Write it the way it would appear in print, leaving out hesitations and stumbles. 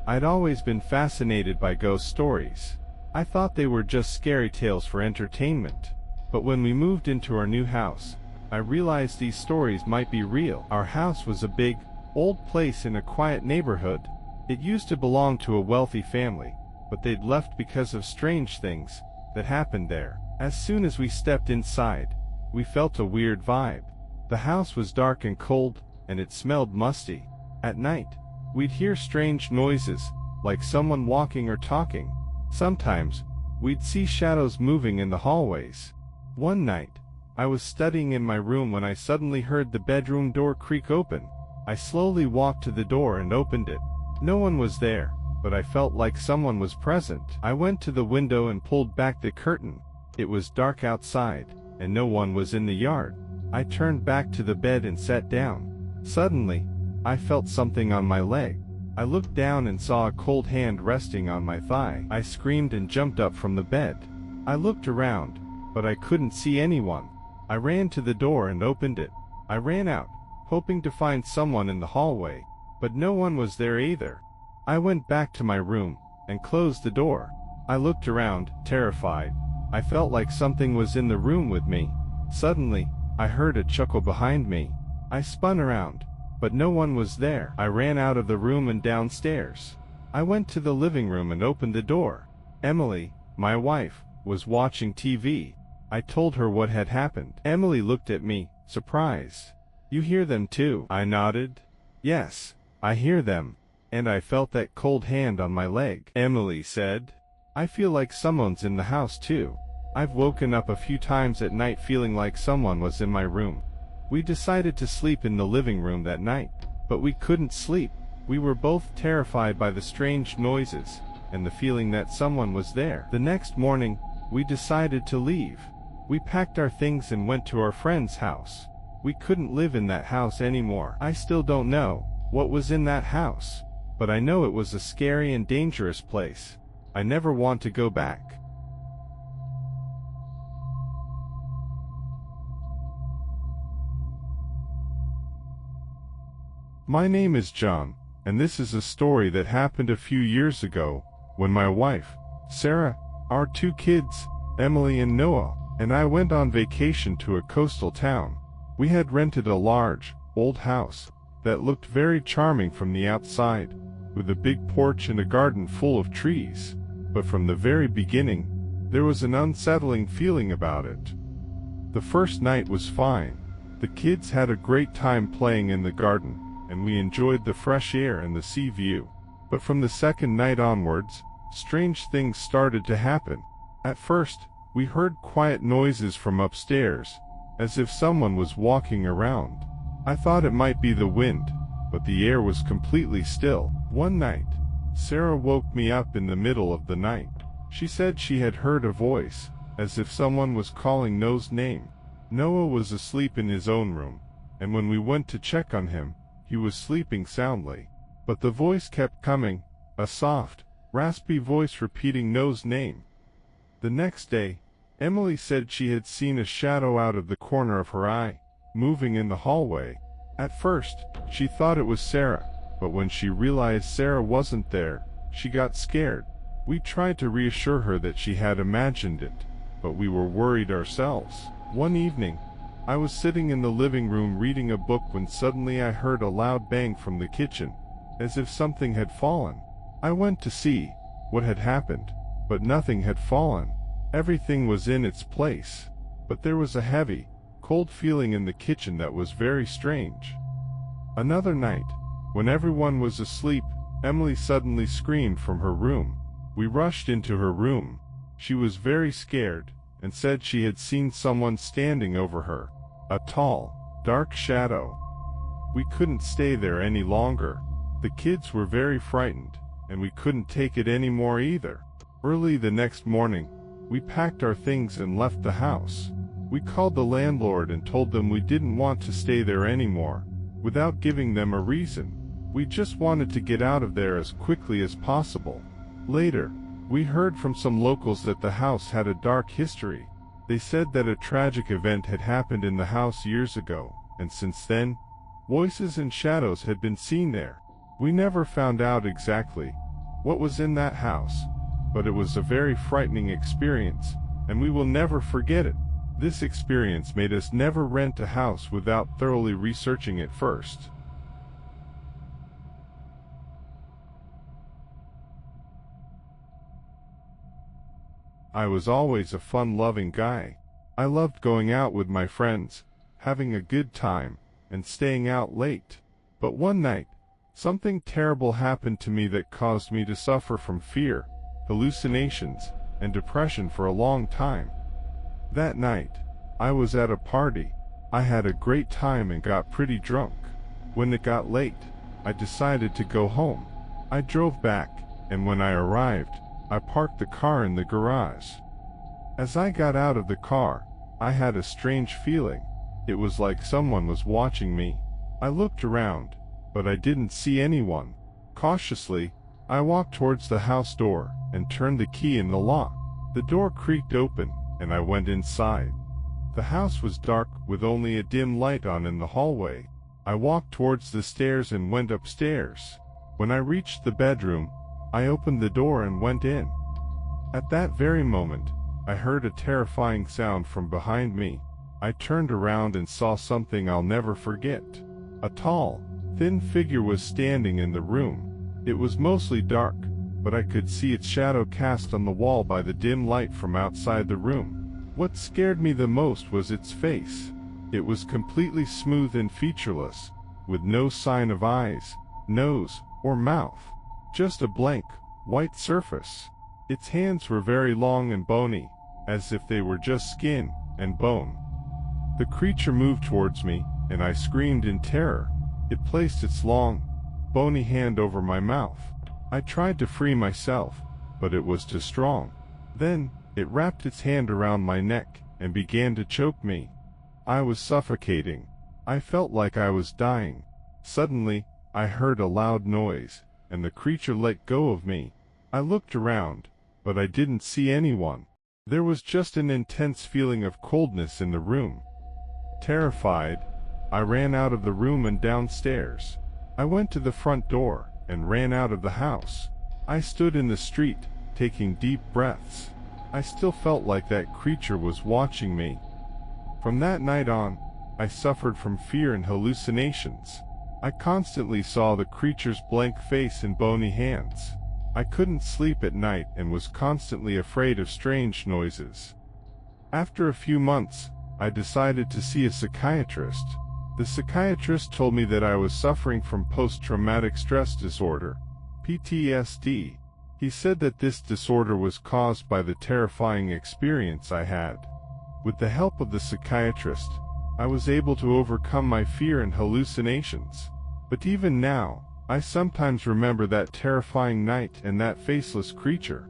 I'd always been fascinated by ghost stories. I thought they were just scary tales for entertainment. But when we moved into our new house, I realized these stories might be real. Our house was a big, old place in a quiet neighborhood. It used to belong to a wealthy family, but they'd left because of strange things that happened there. As soon as we stepped inside, we felt a weird vibe. The house was dark and cold, and it smelled musty. At night, we'd hear strange noises, like someone walking or talking. Sometimes, we'd see shadows moving in the hallways. One night, I was studying in my room when I suddenly heard the bedroom door creak open. I slowly walked to the door and opened it. No one was there, but I felt like someone was present. I went to the window and pulled back the curtain. It was dark outside, and no one was in the yard. I turned back to the bed and sat down. Suddenly, I felt something on my leg. I looked down and saw a cold hand resting on my thigh. I screamed and jumped up from the bed. I looked around, but I couldn't see anyone. I ran to the door and opened it. I ran out, hoping to find someone in the hallway, but no one was there either. I went back to my room and closed the door. I looked around, terrified. I felt like something was in the room with me. Suddenly, I heard a chuckle behind me. I spun around, but no one was there. I ran out of the room and downstairs. I went to the living room and opened the door. Emily, my wife, was watching TV. I told her what had happened. Emily looked at me, surprised. "You hear them too?" I nodded. "Yes, I hear them. And I felt that cold hand on my leg," Emily said. "I feel like someone's in the house too. I've woken up a few times at night feeling like someone was in my room." We decided to sleep in the living room that night, but we couldn't sleep. We were both terrified by the strange noises and the feeling that someone was there. The next morning, we decided to leave. We packed our things and went to our friend's house. We couldn't live in that house anymore. I still don't know what was in that house, but I know it was a scary and dangerous place. I never want to go back. My name is John, and this is a story that happened a few years ago when my wife, Sarah, our two kids, Emily and Noah, and I went on vacation to a coastal town. We had rented a large, old house that looked very charming from the outside, with a big porch and a garden full of trees. But from the very beginning, there was an unsettling feeling about it. The first night was fine. The kids had a great time playing in the garden, and we enjoyed the fresh air and the sea view. But from the second night onwards, strange things started to happen. At first, we heard quiet noises from upstairs, as if someone was walking around. I thought it might be the wind, but the air was completely still. One night, Sarah woke me up in the middle of the night. She said she had heard a voice, as if someone was calling Noah's name. Noah was asleep in his own room, and when we went to check on him, he was sleeping soundly. But the voice kept coming, a soft, raspy voice repeating Noah's name. The next day, Emily said she had seen a shadow out of the corner of her eye, moving in the hallway. At first, she thought it was Sarah, but when she realized Sarah wasn't there, she got scared. We tried to reassure her that she had imagined it, but we were worried ourselves. One evening, I was sitting in the living room reading a book when suddenly I heard a loud bang from the kitchen, as if something had fallen. I went to see what had happened, but nothing had fallen. Everything was in its place, but there was a heavy, cold feeling in the kitchen that was very strange. Another night, when everyone was asleep, Emily suddenly screamed from her room. We rushed into her room. She was very scared, and said she had seen someone standing over her, a tall, dark shadow. We couldn't stay there any longer. The kids were very frightened, and we couldn't take it anymore either. Early the next morning, we packed our things and left the house. We called the landlord and told them we didn't want to stay there anymore, without giving them a reason. We just wanted to get out of there as quickly as possible. Later, we heard from some locals that the house had a dark history. They said that a tragic event had happened in the house years ago, and since then, voices and shadows had been seen there. We never found out exactly what was in that house, but it was a very frightening experience, and we will never forget it. This experience made us never rent a house without thoroughly researching it first. I was always a fun-loving guy. I loved going out with my friends, having a good time, and staying out late. But one night, something terrible happened to me that caused me to suffer from fear, hallucinations, and depression for a long time. That night, I was at a party. I had a great time and got pretty drunk. When it got late, I decided to go home. I drove back, and when I arrived, I parked the car in the garage. As I got out of the car, I had a strange feeling. It was like someone was watching me. I looked around, but I didn't see anyone. Cautiously, I walked towards the house door and turned the key in the lock. The door creaked open, and I went inside. The house was dark with only a dim light on in the hallway. I walked towards the stairs and went upstairs. When I reached the bedroom, I opened the door and went in. At that very moment, I heard a terrifying sound from behind me. I turned around and saw something I'll never forget. A tall, thin figure was standing in the room. It was mostly dark, but I could see its shadow cast on the wall by the dim light from outside the room. What scared me the most was its face. It was completely smooth and featureless, with no sign of eyes, nose, or mouth. Just a blank, white surface. Its hands were very long and bony, as if they were just skin and bone. The creature moved towards me, and I screamed in terror. It placed its long, bony hand over my mouth. I tried to free myself, but it was too strong. Then, it wrapped its hand around my neck and began to choke me. I was suffocating. I felt like I was dying. Suddenly, I heard a loud noise, and the creature let go of me. I looked around, but I didn't see anyone. There was just an intense feeling of coldness in the room. Terrified, I ran out of the room and downstairs. I went to the front door and ran out of the house. I stood in the street, taking deep breaths. I still felt like that creature was watching me. From that night on, I suffered from fear and hallucinations. I constantly saw the creature's blank face and bony hands. I couldn't sleep at night and was constantly afraid of strange noises. After a few months, I decided to see a psychiatrist. The psychiatrist told me that I was suffering from post-traumatic stress disorder, PTSD. He said that this disorder was caused by the terrifying experience I had. With the help of the psychiatrist, I was able to overcome my fear and hallucinations. But even now, I sometimes remember that terrifying night and that faceless creature.